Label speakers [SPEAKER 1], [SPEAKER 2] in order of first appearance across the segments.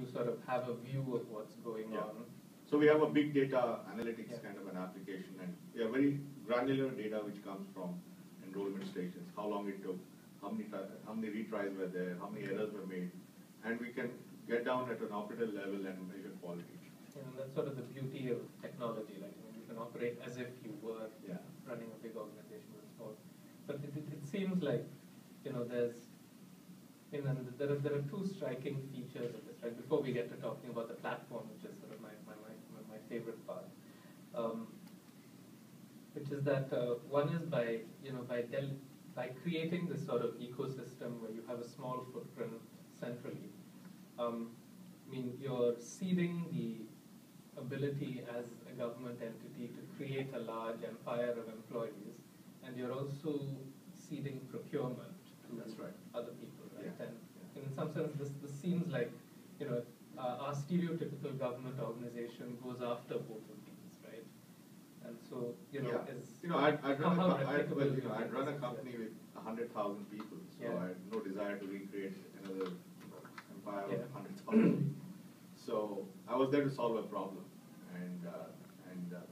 [SPEAKER 1] you sort of have a view of what's going on.
[SPEAKER 2] So we have a big data analytics kind of an application, and we have very granular data which comes from enrollment stations, how long it took, how many retries were there, how many errors were made, and we can get down at an operator level and measure quality.
[SPEAKER 1] And that's sort of the beauty of technology, like you can operate as if you were running a big organization with small. But it seems like there's there are two striking features of this, right? Before we get to talking about the platform, which is sort of my favorite part, which is that one is by creating this sort of ecosystem where you have a small footprint centrally. You're seeding the ability as a government entity to create a large empire of employees, and you're also seeding procurement to other people, right?
[SPEAKER 2] Yeah.
[SPEAKER 1] And in some sense, this seems like our stereotypical government organization goes after both of these, right? And so
[SPEAKER 2] I'd run a company with 100,000 people, so I had no desire to recreate another empire of 100,000. So I was there to solve a problem, and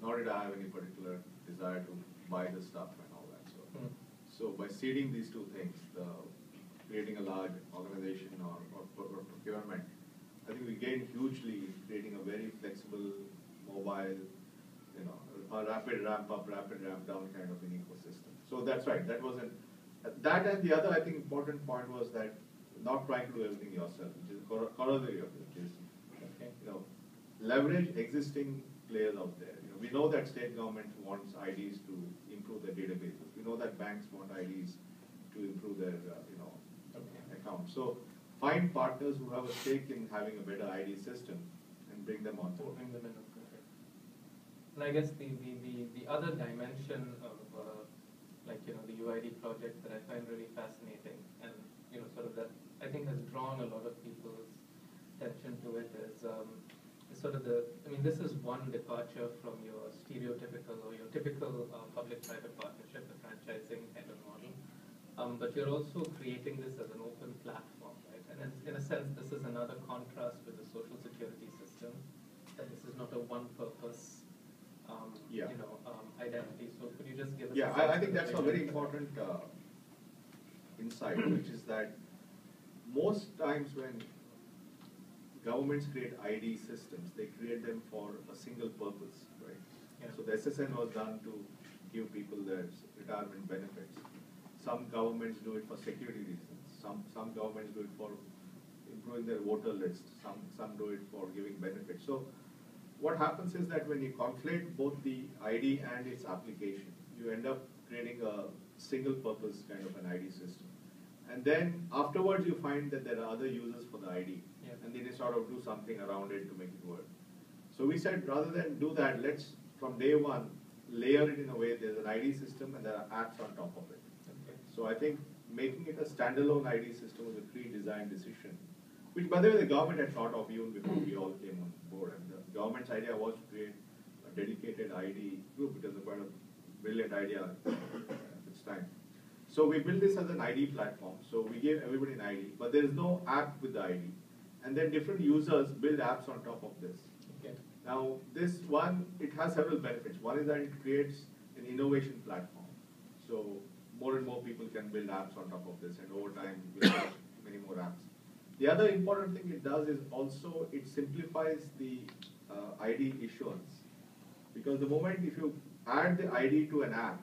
[SPEAKER 2] nor did I have any particular desire to buy the stuff and all that. So by seeding these two things, creating a large organization or procurement, I think we gained hugely, creating a very flexible, mobile, a rapid ramp up, rapid ramp down kind of an ecosystem. So that's right. That wasn't that, and the other I think important point was that not trying to do everything yourself, which is corollary of this. Leverage existing players out there. We know that state government wants IDs to improve their databases. We know that banks want IDs to improve their accounts. So find partners who have a stake in having a better ID system and bring them on board.
[SPEAKER 1] And I guess the other dimension of the UID project that I find really fascinating, and sort of that I think has drawn a lot of people's attention to it is sort of this is one departure from your stereotypical or your typical public-private partnership, the franchising kind of model. But you're also creating this as an open platform, right? And in a sense, this is another contrast with the social security system, that this is not a one-purpose identity. So could you just give us
[SPEAKER 2] I think that's a very important insight, which is that most times when governments create ID systems, they create them for a single purpose, right? Yeah. So the SSN was done to give people their retirement benefits. Some governments do it for security reasons. Some governments do it for improving their voter list. Some do it for giving benefits. So what happens is that when you conflate both the ID and its application, you end up creating a single purpose kind of an ID system. And then afterwards you find that there are other users for the ID. And then you sort of do something around it to make it work. So we said, rather than do that, let's from day one layer it in a way there's an ID system and there are apps on top of it. Okay. So I think making it a standalone ID system was a pre-designed decision, which by the way the government had thought of even before we all came on board. And the government's idea was to create a dedicated ID group. It was quite a brilliant idea at its time. So we built this as an ID platform. So we gave everybody an ID, but there is no app with the ID. And then different users build apps on top of this. Okay. Now, this one, it has several benefits. One is that it creates an innovation platform. So more and more people can build apps on top of this, and over time, we'll have many more apps. The other important thing it does is also it simplifies the ID issuance. Because the moment if you add the ID to an app,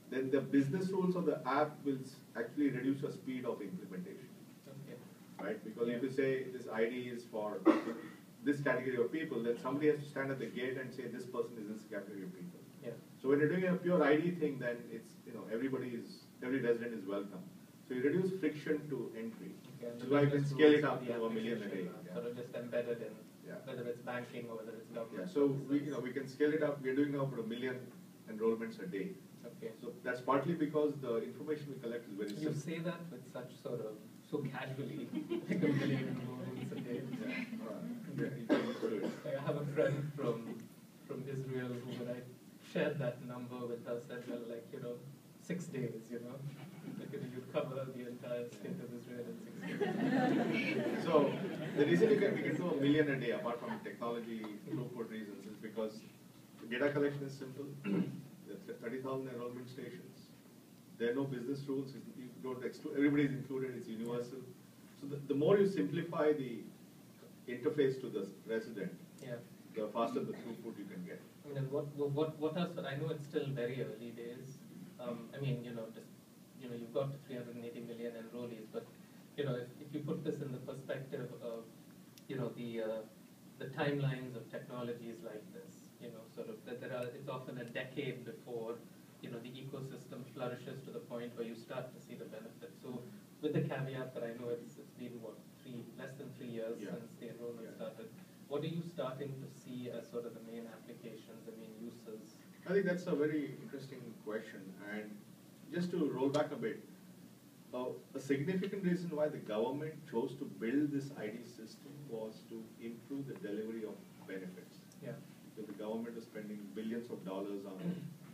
[SPEAKER 2] then the business rules of the app will actually reduce the speed of implementation. Right? Because if you say this ID is for this category of people, then somebody has to stand at the gate and say this person is this category of people. Yeah. So when you're doing a pure ID thing, then it's every resident is welcome. So you reduce friction to entry. Okay, so why you can scale it up to 1 million a day.
[SPEAKER 1] Sort of just embedded in whether it's banking or whether it's government.
[SPEAKER 2] Yeah. So we can scale it up. We're doing now about 1 million enrollments a day. Okay. So that's partly because the information we collect is very simple.
[SPEAKER 1] You say that with such sort of so casually, like 1 million enrollments a day. I have a friend from Israel who, when I shared that number with her, said, well, 6 days, you cover the entire state of Israel in 6 days.
[SPEAKER 2] So The reason we can do 1 million a day, apart from technology throughput reasons, is because data collection is simple. There are 30,000 enrollment stations. There are no business rules. You don't exclude, everybody is included. It's universal. So the more you simplify the interface to the resident, the faster the throughput you can get.
[SPEAKER 1] I mean, what else? I know it's still very early days. I mean, you've got 380 million enrollees, but if you put this in the perspective of the timelines of technologies like this, sort of that it's often a decade before the ecosystem flourishes to the point where you start to see the benefits. So with the caveat that I know it's been less than 3 years since the enrollment started. What are you starting to see as sort of the main applications, the main uses?
[SPEAKER 2] I think that's a very interesting question. And just to roll back a bit, a significant reason why the government chose to build this ID system was to improve the delivery of benefits.
[SPEAKER 1] Yeah.
[SPEAKER 2] Because the government is spending billions of dollars on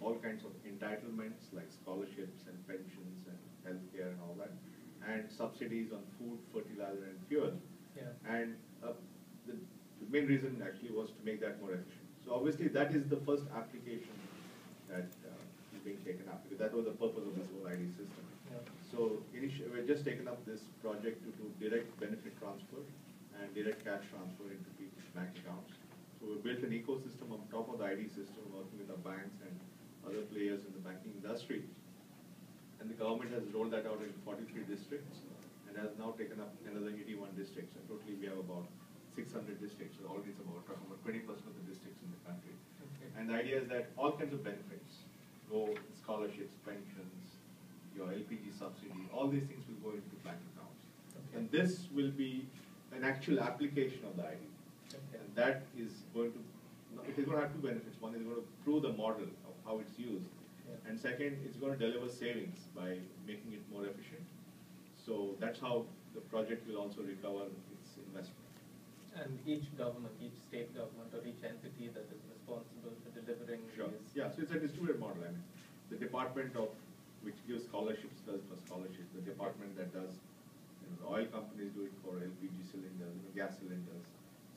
[SPEAKER 2] all kinds of entitlements like scholarships and pensions and healthcare and all that, and subsidies on food, fertilizer, and fuel.
[SPEAKER 1] Yeah.
[SPEAKER 2] And the main reason actually was to make that more efficient. So obviously that is the first application that is being taken up, because that was the purpose of this whole ID system.
[SPEAKER 1] Yeah.
[SPEAKER 2] So we've just taken up this project to do direct benefit transfer and direct cash transfer into people's bank accounts. So we built an ecosystem on top of the ID system, working with the banks and other players in the banking industry. And the government has rolled that out in 43 districts and has now taken up another 81 districts. And totally we have about 600 districts. So already it's about 20% of the districts in the country.
[SPEAKER 1] Okay.
[SPEAKER 2] And the idea is that all kinds of benefits, scholarships, pensions, your LPG subsidy, all these things will go into bank accounts.
[SPEAKER 1] Okay.
[SPEAKER 2] And this will be an actual application of the ID.
[SPEAKER 1] Okay.
[SPEAKER 2] And that is going to, it is going to have two benefits. One is going to prove the model of how it's used.
[SPEAKER 1] Yeah.
[SPEAKER 2] And second, it's going to deliver savings by making it more efficient. So that's how the project will also recover its investment.
[SPEAKER 1] And each government, each state government, or each entity that is responsible for delivering these.
[SPEAKER 2] Yeah, so it's a distributed model. I mean, the department which gives scholarships does for scholarships. The department that does, the oil companies do it for LPG cylinders, gas cylinders.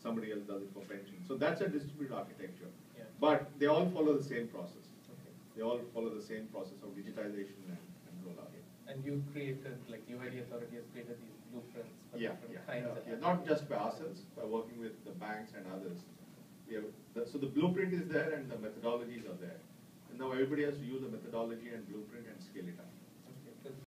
[SPEAKER 2] Somebody else does it for pensions. So that's a distributed architecture.
[SPEAKER 1] Yeah.
[SPEAKER 2] But they all follow the same process.
[SPEAKER 1] Okay.
[SPEAKER 2] They all follow the same process of digitization and rollout.
[SPEAKER 1] And you created, like UID Authority has created these blueprints for different kinds of
[SPEAKER 2] Not just by ourselves, by working with the banks and others. So the blueprint is there and the methodologies are there. And now everybody has to use the methodology and blueprint and scale it up.